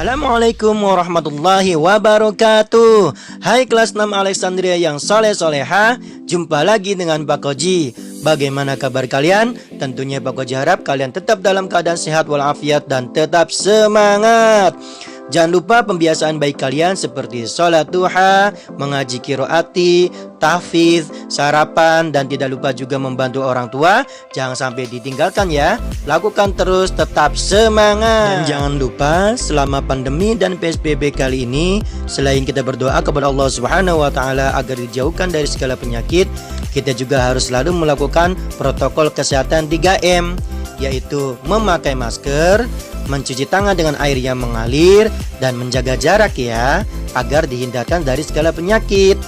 Assalamualaikum warahmatullahi wabarakatuh. Hai kelas 6 Alexandria yang soleh-soleha. Jumpa lagi dengan Pak Koji. Bagaimana kabar kalian? Tentunya Pak Koji harap kalian tetap dalam keadaan sehat walafiat dan tetap semangat. Jangan lupa pembiasaan baik kalian seperti sholat duha, mengaji qiraati, tahfidz, sarapan, dan tidak lupa juga membantu orang tua. Jangan sampai ditinggalkan ya. Lakukan terus, tetap semangat. Dan jangan lupa selama pandemi dan PSBB kali ini, selain kita berdoa kepada Allah Subhanahu wa taala agar dijauhkan dari segala penyakit, kita juga harus selalu melakukan protokol kesehatan 3M, yaitu memakai masker, mencuci tangan dengan air yang mengalir, dan menjaga jarak ya, agar dihindarkan dari segala penyakit.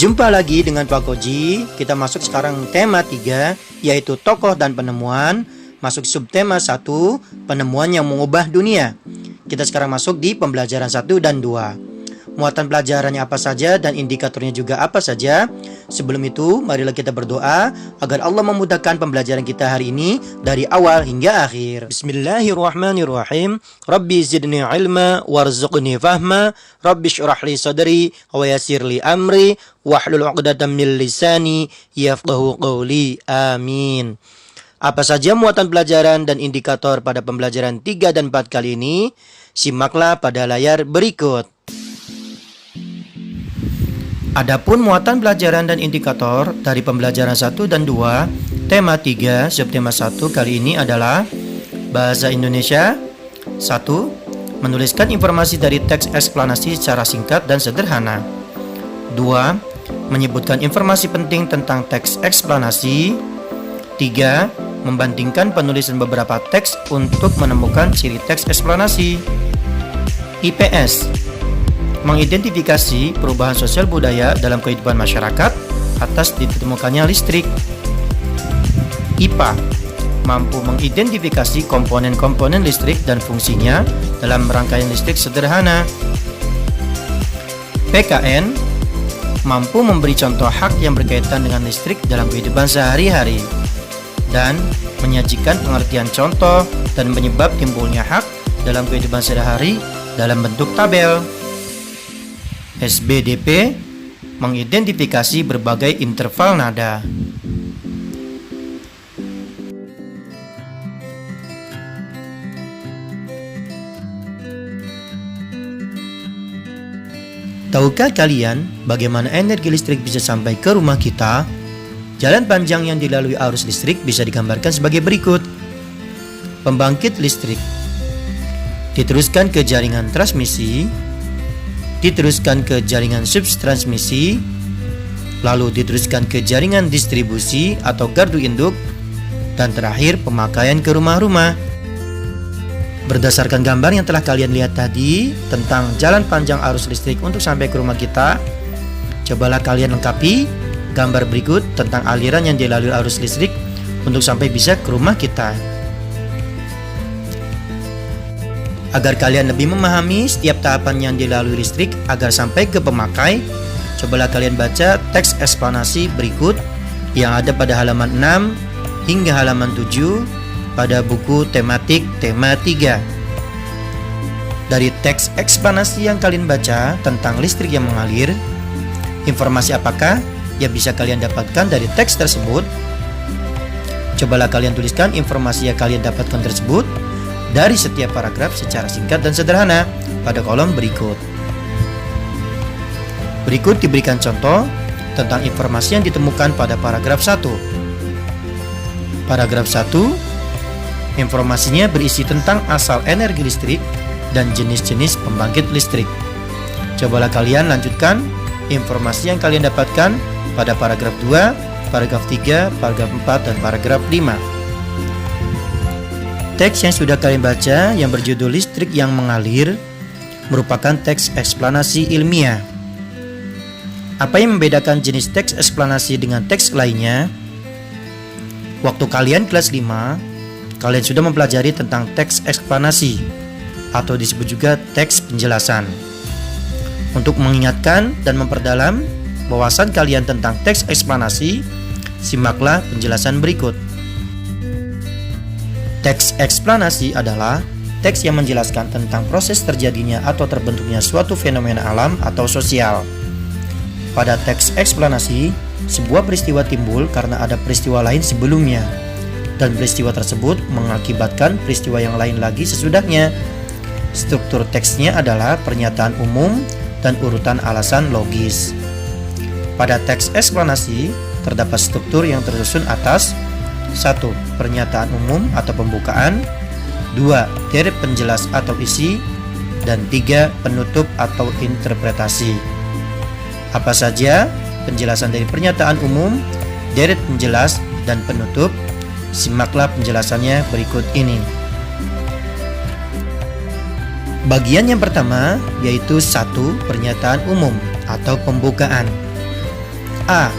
Jumpa lagi dengan Pak Koji. Kita masuk sekarang tema 3, yaitu tokoh dan penemuan. Masuk subtema 1, penemuan yang mengubah dunia. Kita sekarang masuk di pembelajaran 1 dan 2. Muatan pelajarannya apa saja dan indikatornya juga apa saja. Sebelum itu, marilah kita berdoa agar Allah memudahkan pembelajaran kita hari ini dari awal hingga akhir. Bismillahirrahmanirrahim. Rabbi zidni ilma warzuqni fahma. Rabbi syrah li sadri wa yassir li amri wahlul 'uqdatam min lisani yafqahu qawli. Amin. Apa saja muatan pelajaran dan indikator pada pembelajaran 3 dan 4 kali ini? Simaklah pada layar berikut. Adapun muatan pelajaran dan indikator dari pembelajaran 1 dan 2, tema 3, subtema 1 kali ini adalah Bahasa Indonesia. 1. Menuliskan informasi dari teks eksplanasi secara singkat dan sederhana. 2. Menyebutkan informasi penting tentang teks eksplanasi. 3. Membandingkan penulisan beberapa teks untuk menemukan ciri teks eksplanasi. IPS. Mengidentifikasi perubahan sosial budaya dalam kehidupan masyarakat atas ditemukannya listrik. IPA. Mampu mengidentifikasi komponen-komponen listrik dan fungsinya dalam rangkaian listrik sederhana. PKN. Mampu memberi contoh hak yang berkaitan dengan listrik dalam kehidupan sehari-hari dan menyajikan pengertian contoh dan penyebab timbulnya hak dalam kehidupan sehari-hari dalam bentuk tabel. SBDP. Mengidentifikasi berbagai interval nada. Tahukah kalian bagaimana energi listrik bisa sampai ke rumah kita? Jalan panjang yang dilalui arus listrik bisa digambarkan sebagai berikut. Pembangkit listrik diteruskan ke jaringan transmisi, diteruskan ke jaringan subtransmisi, lalu diteruskan ke jaringan distribusi atau gardu induk, dan terakhir pemakaian ke rumah-rumah. Berdasarkan gambar yang telah kalian lihat tadi tentang jalan panjang arus listrik untuk sampai ke rumah kita, cobalah kalian lengkapi gambar berikut tentang aliran yang dilalui arus listrik untuk sampai bisa ke rumah kita. Agar kalian lebih memahami setiap tahapan yang dilalui listrik agar sampai ke pemakai, cobalah kalian baca teks eksplanasi berikut yang ada pada halaman 6 hingga halaman 7 pada buku tematik tema 3. Dari teks eksplanasi yang kalian baca tentang listrik yang mengalir, informasi apakah yang bisa kalian dapatkan dari teks tersebut? Cobalah kalian tuliskan informasi yang kalian dapatkan tersebut dari setiap paragraf secara singkat dan sederhana pada kolom berikut. Berikut diberikan contoh tentang informasi yang ditemukan pada paragraf 1. Paragraf 1, informasinya berisi tentang asal energi listrik dan jenis-jenis pembangkit listrik. Cobalah kalian lanjutkan informasi yang kalian dapatkan pada paragraf 2, paragraf 3, paragraf 4, dan paragraf 5. Teks yang sudah kalian baca yang berjudul listrik yang mengalir merupakan teks eksplanasi ilmiah. Apa yang membedakan jenis teks eksplanasi dengan teks lainnya? Waktu kalian kelas 5, kalian sudah mempelajari tentang teks eksplanasi atau disebut juga teks penjelasan. Untuk mengingatkan dan memperdalam wawasan kalian tentang teks eksplanasi, Simaklah penjelasan berikut. Teks eksplanasi adalah teks yang menjelaskan tentang proses terjadinya atau terbentuknya suatu fenomena alam atau sosial. Pada teks eksplanasi, sebuah peristiwa timbul karena ada peristiwa lain sebelumnya, dan peristiwa tersebut mengakibatkan peristiwa yang lain lagi sesudahnya. Struktur teksnya adalah pernyataan umum dan urutan alasan logis. Pada teks eksplanasi, terdapat struktur yang tersusun atas 1. Pernyataan umum atau pembukaan, 2. Deret penjelas atau isi, dan 3. Penutup atau interpretasi. Apa saja penjelasan dari pernyataan umum, deret penjelas, dan penutup? Simaklah penjelasannya berikut ini. Bagian yang pertama yaitu 1. Pernyataan umum atau pembukaan. A.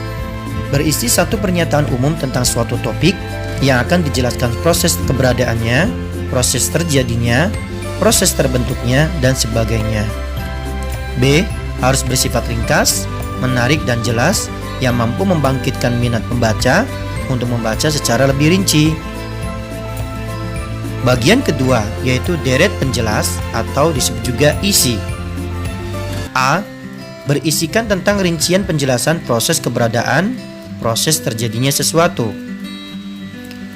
Berisi satu pernyataan umum tentang suatu topik yang akan dijelaskan proses keberadaannya, proses terjadinya, proses terbentuknya, dan sebagainya. B. Harus bersifat ringkas, menarik, dan jelas yang mampu membangkitkan minat pembaca untuk membaca secara lebih rinci. Bagian kedua yaitu deret penjelas atau disebut juga isi. A. Berisikan tentang rincian penjelasan proses keberadaan, proses terjadinya sesuatu.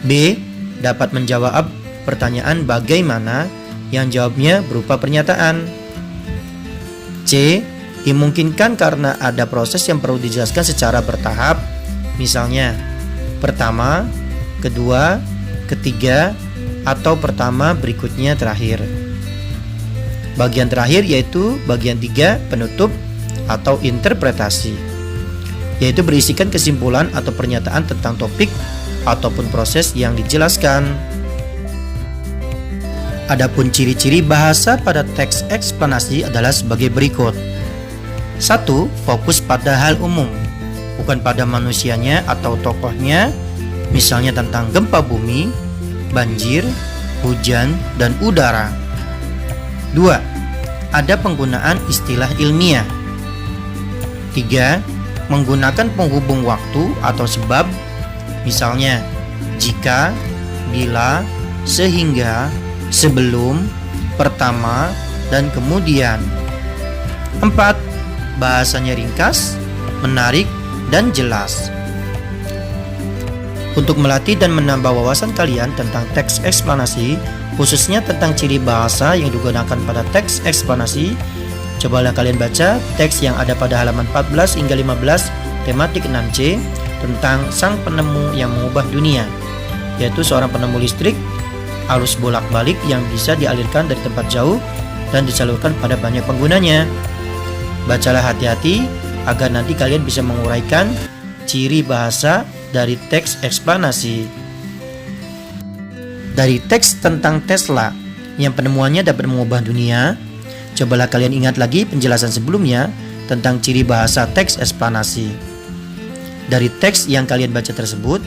B. Dapat menjawab pertanyaan bagaimana yang jawabnya berupa pernyataan. C. Dimungkinkan karena ada proses yang perlu dijelaskan secara bertahap, misalnya pertama, kedua, ketiga, atau pertama berikutnya terakhir. Bagian terakhir yaitu bagian 3, penutup atau interpretasi, yaitu berisikan kesimpulan atau pernyataan tentang topik ataupun proses yang dijelaskan. Adapun ciri-ciri bahasa pada teks eksplanasi adalah sebagai berikut. 1. Fokus pada hal umum, bukan pada manusianya atau tokohnya, misalnya tentang gempa bumi, banjir, hujan, dan udara. 2. Ada penggunaan istilah ilmiah. 3. Menggunakan penghubung waktu atau sebab, misalnya jika, bila, sehingga, sebelum, pertama, dan kemudian. 4. Bahasanya ringkas, menarik, dan jelas. Untuk melatih dan menambah wawasan kalian tentang teks eksplanasi, khususnya tentang ciri bahasa yang digunakan pada teks eksplanasi, cobalah kalian baca teks yang ada pada halaman 14 hingga 15 tematik 6C tentang sang penemu yang mengubah dunia, yaitu seorang penemu listrik arus bolak-balik yang bisa dialirkan dari tempat jauh dan disalurkan pada banyak penggunanya. Bacalah hati-hati agar nanti kalian bisa menguraikan ciri bahasa dari teks eksplanasi. Dari teks tentang Tesla yang penemuannya dapat mengubah dunia, cobalah kalian ingat lagi penjelasan sebelumnya tentang ciri bahasa teks eksplanasi. Dari teks yang kalian baca tersebut,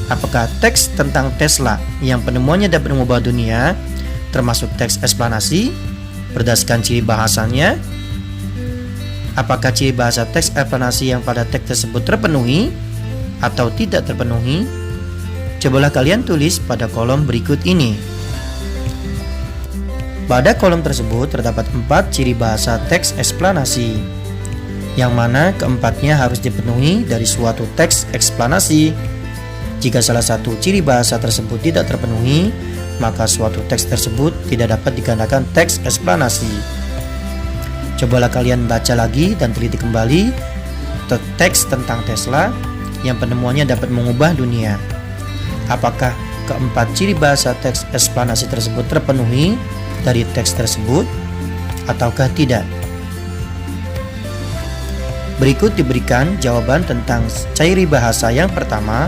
apakah teks tentang Tesla yang penemuannya dapat mengubah dunia termasuk teks eksplanasi berdasarkan ciri bahasanya? Apakah ciri bahasa teks eksplanasi yang pada teks tersebut terpenuhi atau tidak terpenuhi? Cobalah kalian tulis pada kolom berikut ini. Pada kolom tersebut terdapat 4 ciri bahasa teks eksplanasi, yang mana keempatnya harus dipenuhi dari suatu teks eksplanasi. Jika salah satu ciri bahasa tersebut tidak terpenuhi, maka suatu teks tersebut tidak dapat dikatakan teks eksplanasi. Cobalah kalian baca lagi dan teliti kembali teks tentang Tesla yang penemuannya dapat mengubah dunia. Apakah keempat ciri bahasa teks eksplanasi tersebut terpenuhi dari teks tersebut ataukah tidak? Berikut diberikan jawaban tentang ciri bahasa yang pertama,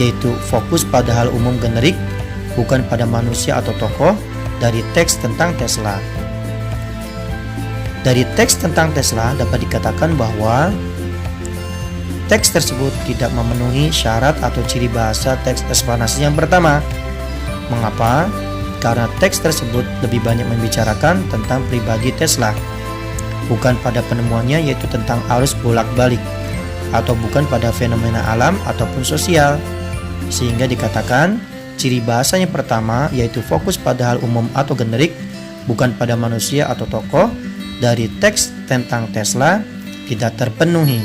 yaitu fokus pada hal umum generik, bukan pada manusia atau tokoh, dari teks tentang Tesla. Dari teks tentang Tesla dapat dikatakan bahwa teks tersebut tidak memenuhi syarat atau ciri bahasa teks eksplanasi yang pertama. Mengapa? Karena teks tersebut lebih banyak membicarakan tentang pribadi Tesla, bukan pada penemuannya, yaitu tentang arus bolak-balik atau bukan pada fenomena alam ataupun sosial. Sehingga dikatakan ciri bahasa yang pertama yaitu fokus pada hal umum atau generik, bukan pada manusia atau tokoh, dari teks tentang Tesla tidak terpenuhi.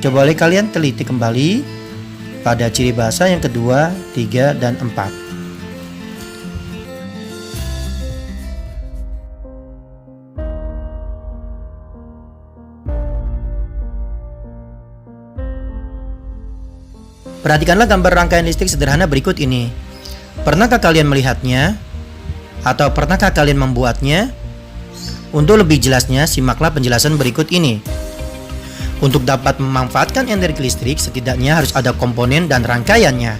Coba oleh kalian teliti kembali pada ciri bahasa yang kedua, 3, dan 4. Perhatikanlah gambar rangkaian listrik sederhana berikut ini. Pernahkah kalian melihatnya? Atau pernahkah kalian membuatnya? Untuk lebih jelasnya, simaklah penjelasan berikut ini. Untuk dapat memanfaatkan energi listrik, setidaknya harus ada komponen dan rangkaiannya.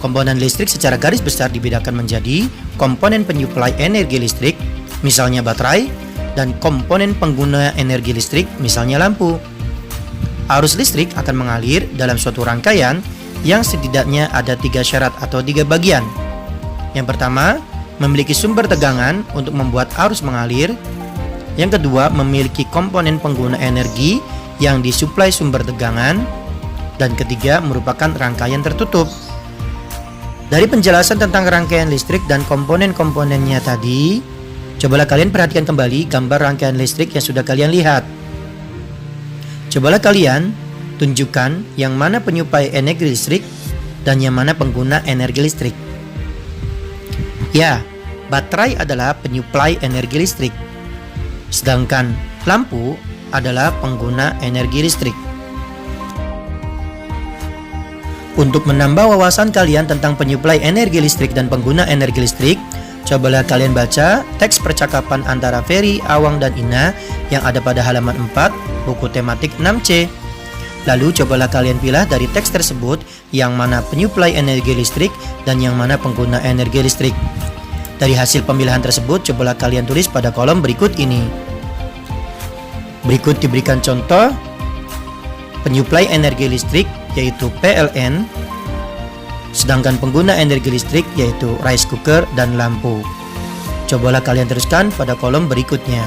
Komponen listrik secara garis besar dibedakan menjadi komponen penyuplai energi listrik, misalnya baterai, dan komponen pengguna energi listrik, misalnya lampu. Arus listrik akan mengalir dalam suatu rangkaian yang setidaknya ada 3 syarat atau 3 bagian. Yang pertama, memiliki sumber tegangan untuk membuat arus mengalir. Yang kedua, memiliki komponen pengguna energi yang disuplai sumber tegangan. Dan ketiga, merupakan rangkaian tertutup. Dari penjelasan tentang rangkaian listrik dan komponen-komponennya tadi, cobalah kalian perhatikan kembali gambar rangkaian listrik yang sudah kalian lihat. Cobalah kalian tunjukkan yang mana penyuplai energi listrik dan yang mana pengguna energi listrik. Ya, baterai adalah penyuplai energi listrik, sedangkan lampu adalah pengguna energi listrik. Untuk menambah wawasan kalian tentang penyuplai energi listrik dan pengguna energi listrik, cobalah kalian baca teks percakapan antara Ferry, Awang, dan Ina yang ada pada halaman 4 buku tematik 6C. Lalu cobalah kalian pilih dari teks tersebut yang mana penyuplai energi listrik dan yang mana pengguna energi listrik. Dari hasil pemilihan tersebut, cobalah kalian tulis pada kolom berikut ini. Berikut diberikan contoh penyuplai energi listrik yaitu PLN, sedangkan pengguna energi listrik yaitu rice cooker dan lampu. Cobalah kalian teruskan pada kolom berikutnya.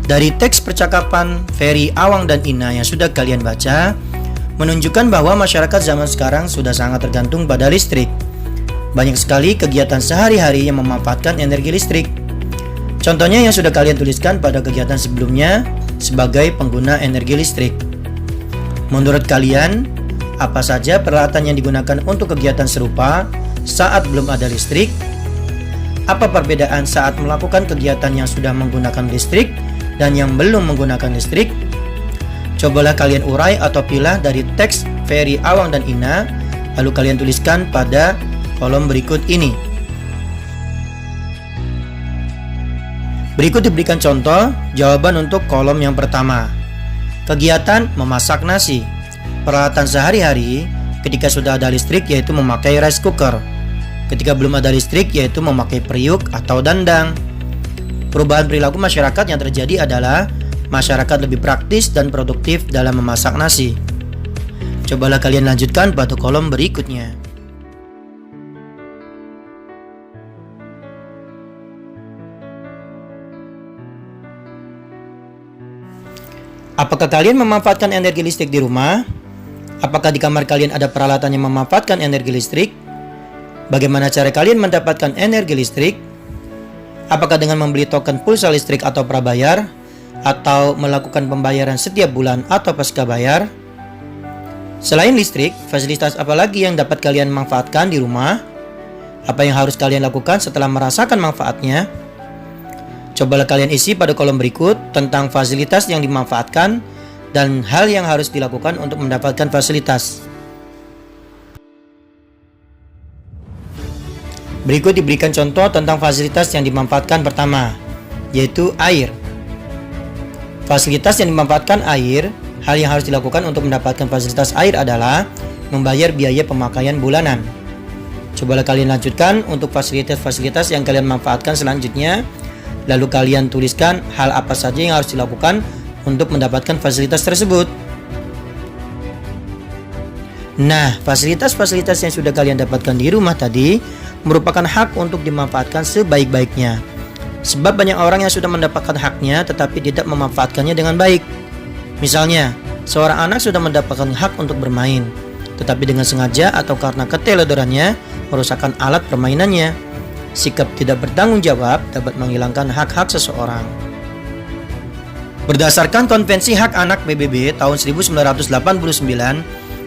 Dari teks percakapan Ferry, Awang, dan Ina yang sudah kalian baca, menunjukkan bahwa masyarakat zaman sekarang sudah sangat tergantung pada listrik. Banyak sekali kegiatan sehari-hari yang memanfaatkan energi listrik. Contohnya yang sudah kalian tuliskan pada kegiatan sebelumnya sebagai pengguna energi listrik. Menurut kalian, apa saja peralatan yang digunakan untuk kegiatan serupa saat belum ada listrik? Apa perbedaan saat melakukan kegiatan yang sudah menggunakan listrik dan yang belum menggunakan listrik? Cobalah kalian urai atau pilah dari teks Ferry, Awang, dan Ina, lalu kalian tuliskan pada kolom berikut ini. Berikut diberikan contoh jawaban untuk kolom yang pertama. Kegiatan memasak nasi. Peralatan sehari-hari ketika sudah ada listrik yaitu memakai rice cooker. Ketika belum ada listrik yaitu memakai periuk atau dandang. Perubahan perilaku masyarakat yang terjadi adalah masyarakat lebih praktis dan produktif dalam memasak nasi. Cobalah kalian lanjutkan pada kolom berikutnya. Apakah kalian memanfaatkan energi listrik di rumah? Apakah di kamar kalian ada peralatan yang memanfaatkan energi listrik? Bagaimana cara kalian mendapatkan energi listrik? Apakah dengan membeli token pulsa listrik atau prabayar? Atau melakukan pembayaran setiap bulan atau pasca bayar? Selain listrik, fasilitas apa lagi yang dapat kalian manfaatkan di rumah? Apa yang harus kalian lakukan setelah merasakan manfaatnya? Cobalah kalian isi pada kolom berikut tentang fasilitas yang dimanfaatkan dan hal yang harus dilakukan untuk mendapatkan fasilitas. Berikut diberikan contoh tentang fasilitas yang dimanfaatkan pertama, yaitu air. Fasilitas yang dimanfaatkan air, hal yang harus dilakukan untuk mendapatkan fasilitas air adalah membayar biaya pemakaian bulanan. Cobalah kalian lanjutkan untuk fasilitas-fasilitas yang kalian manfaatkan selanjutnya, lalu kalian tuliskan hal apa saja yang harus dilakukan untuk mendapatkan fasilitas tersebut. Nah, fasilitas-fasilitas yang sudah kalian dapatkan di rumah tadi merupakan hak untuk dimanfaatkan sebaik-baiknya. Sebab banyak orang yang sudah mendapatkan haknya tetapi tidak memanfaatkannya dengan baik. Misalnya, seorang anak sudah mendapatkan hak untuk bermain, tetapi dengan sengaja atau karena keteledorannya merusakkan alat permainannya. Sikap tidak bertanggung jawab dapat menghilangkan hak-hak seseorang. Berdasarkan Konvensi Hak Anak PBB tahun 1989,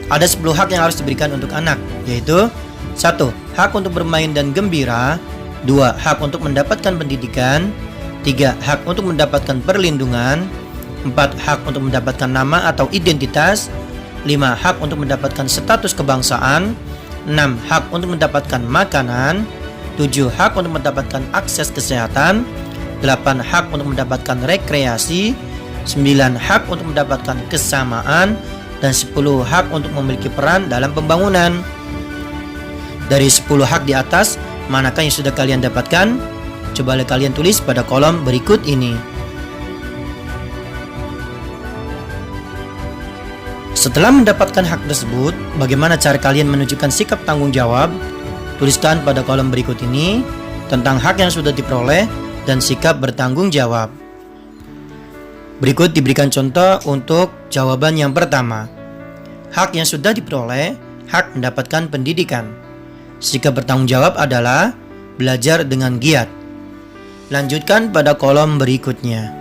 ada 10 hak yang harus diberikan untuk anak, yaitu 1. Hak untuk bermain dan gembira. 2. Hak untuk mendapatkan pendidikan. 3. Hak untuk mendapatkan perlindungan. 4. Hak untuk mendapatkan nama atau identitas. 5. Hak untuk mendapatkan status kebangsaan. 6. Hak untuk mendapatkan makanan. 7. Hak untuk mendapatkan akses kesehatan. 8. Hak untuk mendapatkan rekreasi. 9. Hak untuk mendapatkan kesamaan. Dan 10. Hak untuk memiliki peran dalam pembangunan. Dari 10 hak di atas, manakah yang sudah kalian dapatkan? Cobalah kalian tulis pada kolom berikut ini. Setelah mendapatkan hak tersebut, bagaimana cara kalian menunjukkan sikap tanggung jawab? Tuliskan pada kolom berikut ini tentang hak yang sudah diperoleh dan sikap bertanggung jawab. Berikut diberikan contoh untuk jawaban yang pertama. Hak yang sudah diperoleh, hak mendapatkan pendidikan. Sikap bertanggung jawab adalah belajar dengan giat. Lanjutkan pada kolom berikutnya.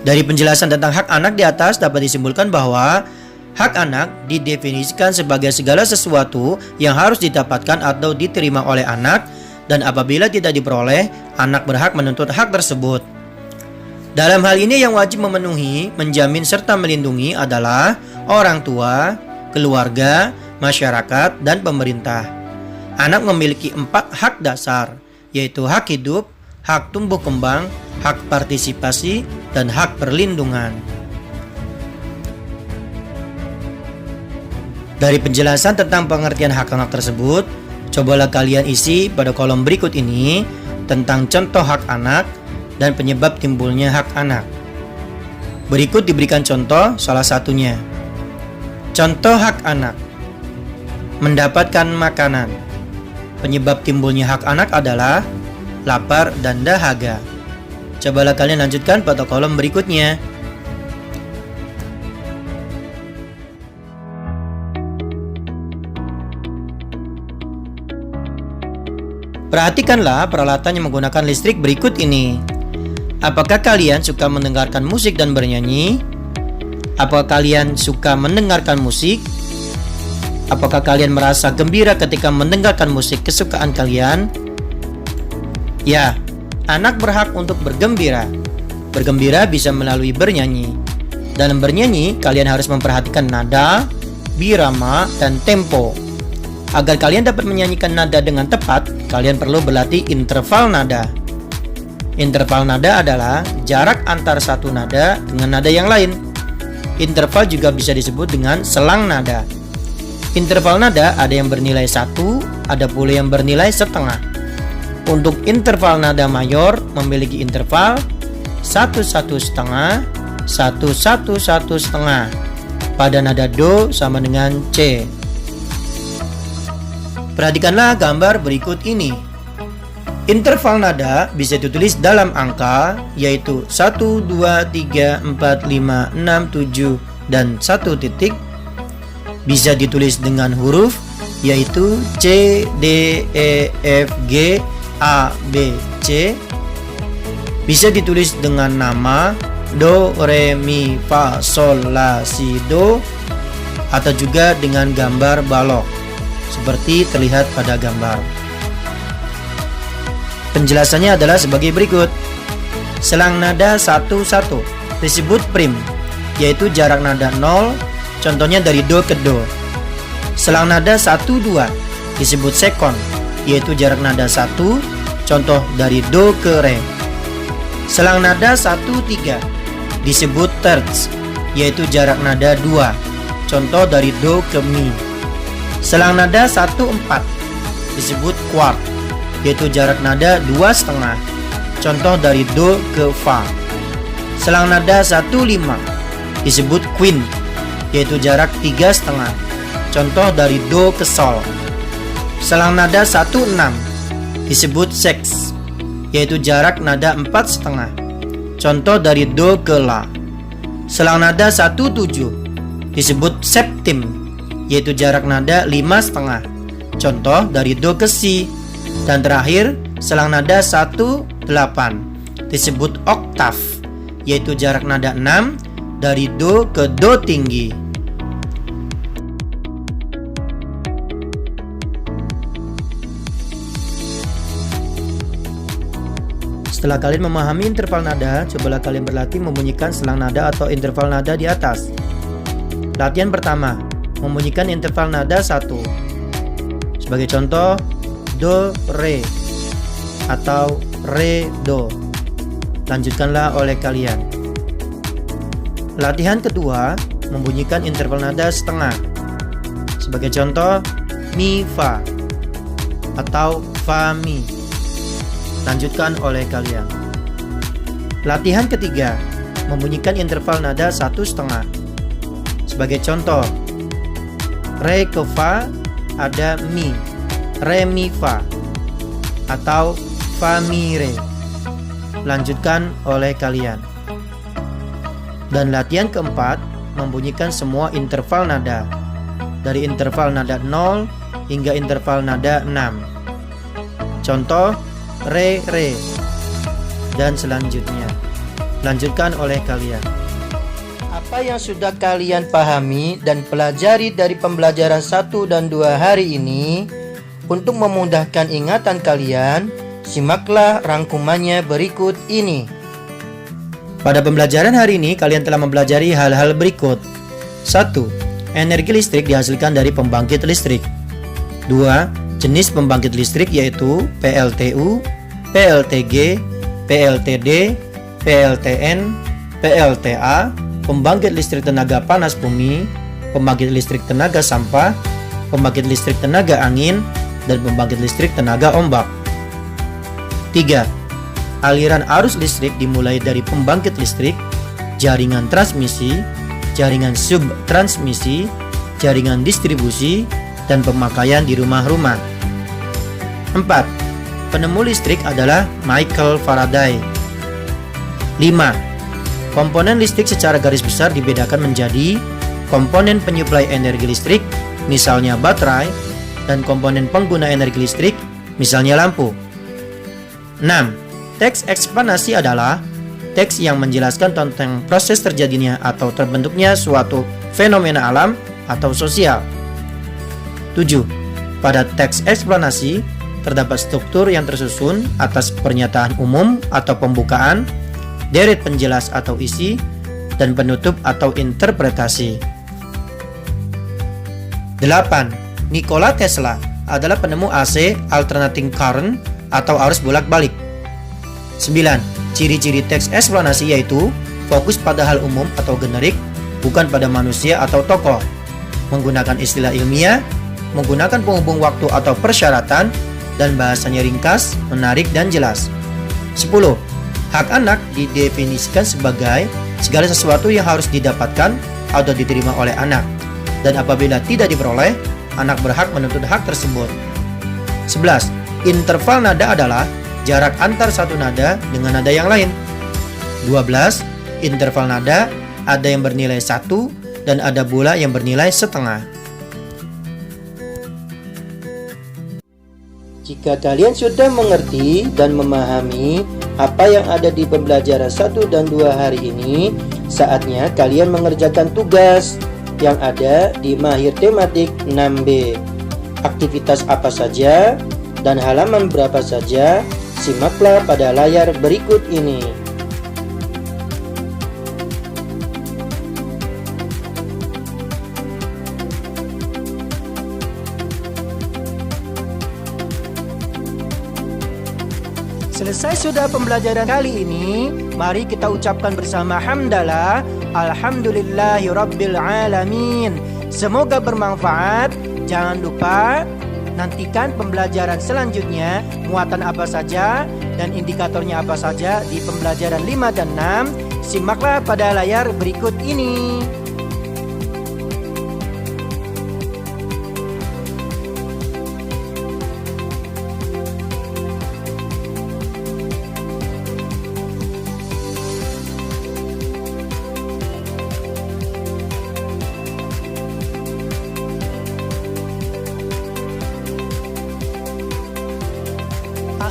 Dari penjelasan tentang hak anak di atas dapat disimpulkan bahwa hak anak didefinisikan sebagai segala sesuatu yang harus didapatkan atau diterima oleh anak, dan apabila tidak diperoleh, anak berhak menuntut hak tersebut. Dalam hal ini yang wajib memenuhi, menjamin serta melindungi adalah orang tua, keluarga, masyarakat, dan pemerintah. Anak memiliki 4 hak dasar, yaitu hak hidup, hak tumbuh kembang, hak partisipasi, dan hak perlindungan. Dari penjelasan tentang pengertian hak anak tersebut, cobalah kalian isi pada kolom berikut ini tentang contoh hak anak dan penyebab timbulnya hak anak. Berikut diberikan contoh salah satunya. Contoh hak anak: mendapatkan makanan. Penyebab timbulnya hak anak adalah lapar dan dahaga. Cobalah kalian lanjutkan pada kolom berikutnya. Perhatikanlah peralatan yang menggunakan listrik berikut ini. Apakah kalian suka mendengarkan musik dan bernyanyi? Apakah kalian suka mendengarkan musik? Apakah kalian merasa gembira ketika mendengarkan musik kesukaan kalian? Ya, anak berhak untuk bergembira. Bergembira bisa melalui bernyanyi. Dalam bernyanyi, kalian harus memperhatikan nada, birama, dan tempo. Agar kalian dapat menyanyikan nada dengan tepat, kalian perlu berlatih interval nada. Interval nada adalah jarak antar satu nada dengan nada yang lain. Interval juga bisa disebut dengan selang nada. Interval nada ada yang bernilai 1, ada pula yang bernilai setengah. Untuk interval nada mayor memiliki interval 1-1 setengah, 1-1-1 setengah. Pada nada do sama dengan C. Perhatikanlah gambar berikut ini. Interval nada bisa ditulis dalam angka, yaitu 1, 2, 3, 4, 5, 6, 7, dan 1 titik. Bisa ditulis dengan huruf, yaitu C, D, E, F, G, A, B, C. Bisa ditulis dengan nama Do, Re, Mi, Fa, Sol, La, Si, Do, atau juga dengan gambar balok seperti terlihat pada gambar. Penjelasannya adalah sebagai berikut. Selang nada 1-1 disebut prim, yaitu jarak nada 0, contohnya dari do ke do. Selang nada 1-2 disebut sekon, yaitu jarak nada 1, contoh dari do ke re. Selang nada 1-3 disebut terts, yaitu jarak nada 2, contoh dari do ke mi. Selang nada 1-4 disebut quart, yaitu jarak nada 2,5, contoh dari do ke fa. Selang nada 1-5 disebut quint, yaitu jarak 3,5. Contoh dari do ke sol. Selang nada 1/6 disebut seks, yaitu jarak nada 4,5. Contoh dari do ke la. Selang nada 1/7 disebut septim, yaitu jarak nada 5,5. Contoh dari do ke si. Dan terakhir, selang nada 1/8 disebut oktav, yaitu jarak nada 6 dari do ke do tinggi. Setelah kalian memahami interval nada, cobalah kalian berlatih membunyikan selang nada atau interval nada di atas. Latihan pertama, membunyikan interval nada 1. Sebagai contoh, do, re, atau re, do. Lanjutkanlah oleh kalian. Latihan kedua, membunyikan interval nada setengah. Sebagai contoh, mi, fa, atau fa, mi. Lanjutkan oleh kalian. Latihan ketiga, membunyikan interval nada 1/2. Sebagai contoh, re ke fa ada mi, re mi fa, atau fa mi re. Lanjutkan oleh kalian. Dan latihan keempat, membunyikan semua interval nada, dari interval nada 0 hingga interval nada 6. Contoh, re, re, dan selanjutnya. Lanjutkan oleh kalian. Apa yang sudah kalian pahami dan pelajari dari pembelajaran 1 dan 2 hari ini? Untuk memudahkan ingatan kalian, simaklah rangkumannya berikut ini. Pada pembelajaran hari ini, kalian telah mempelajari hal-hal berikut. 1. Energi listrik dihasilkan dari pembangkit listrik. 2. Jenis pembangkit listrik yaitu PLTU, PLTG, PLTD, PLTN, PLTA, pembangkit listrik tenaga panas bumi, pembangkit listrik tenaga sampah, pembangkit listrik tenaga angin, dan pembangkit listrik tenaga ombak. 3. Aliran arus listrik dimulai dari pembangkit listrik, jaringan transmisi, jaringan subtransmisi, jaringan distribusi, dan pemakaian di rumah-rumah. 4. Penemu listrik adalah Michael Faraday. 5. Komponen listrik secara garis besar dibedakan menjadi komponen penyuplai energi listrik, misalnya baterai, dan komponen pengguna energi listrik, misalnya lampu. 6. Teks eksplanasi adalah teks yang menjelaskan tentang proses terjadinya atau terbentuknya suatu fenomena alam atau sosial. 7. Pada teks eksplanasi terdapat struktur yang tersusun atas pernyataan umum atau pembukaan, deret penjelas atau isi, dan penutup atau interpretasi. 8. Nikola Tesla adalah penemu AC alternating current atau arus bolak-balik. 9. Ciri-ciri teks eksplanasi yaitu fokus pada hal umum atau generik, bukan pada manusia atau tokoh, menggunakan istilah ilmiah, menggunakan penghubung waktu atau persyaratan, dan bahasanya ringkas, menarik, dan jelas. 10. Hak anak didefinisikan sebagai segala sesuatu yang harus didapatkan atau diterima oleh anak, dan apabila tidak diperoleh, anak berhak menuntut hak tersebut. 11. Interval nada adalah jarak antar satu nada dengan nada yang lain. 12. Interval nada ada yang bernilai 1 dan ada pula yang bernilai setengah. Jika kalian sudah mengerti dan memahami apa yang ada di pembelajaran 1 dan 2 hari ini, saatnya kalian mengerjakan tugas yang ada di Mahir Tematik 6B. Aktivitas apa saja dan halaman berapa saja, simaklah pada layar berikut ini. Selesai sudah pembelajaran kali ini, mari kita ucapkan bersama hamdalah, alhamdulillahirabbil alamin. Semoga bermanfaat. Jangan lupa nantikan pembelajaran selanjutnya, muatan apa saja dan indikatornya apa saja di pembelajaran 5 dan 6. Simaklah pada layar berikut ini.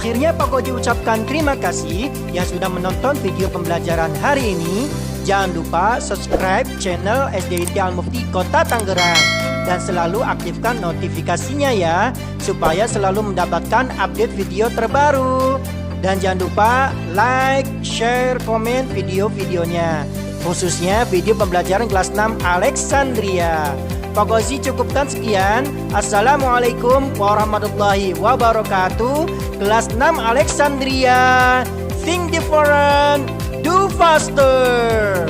Akhirnya Pak Koji ucapkan terima kasih yang sudah menonton video pembelajaran hari ini. Jangan lupa subscribe channel SDIT Al-Mufti Kota Tangerang dan selalu aktifkan notifikasinya ya, supaya selalu mendapatkan update video terbaru. Dan jangan lupa like, share, komen video-videonya, khususnya video pembelajaran kelas 6 Alexandria. Pak Koji cukupkan sekian. Assalamualaikum warahmatullahi wabarakatuh. Kelas 6 Alexandria. Think different, do faster.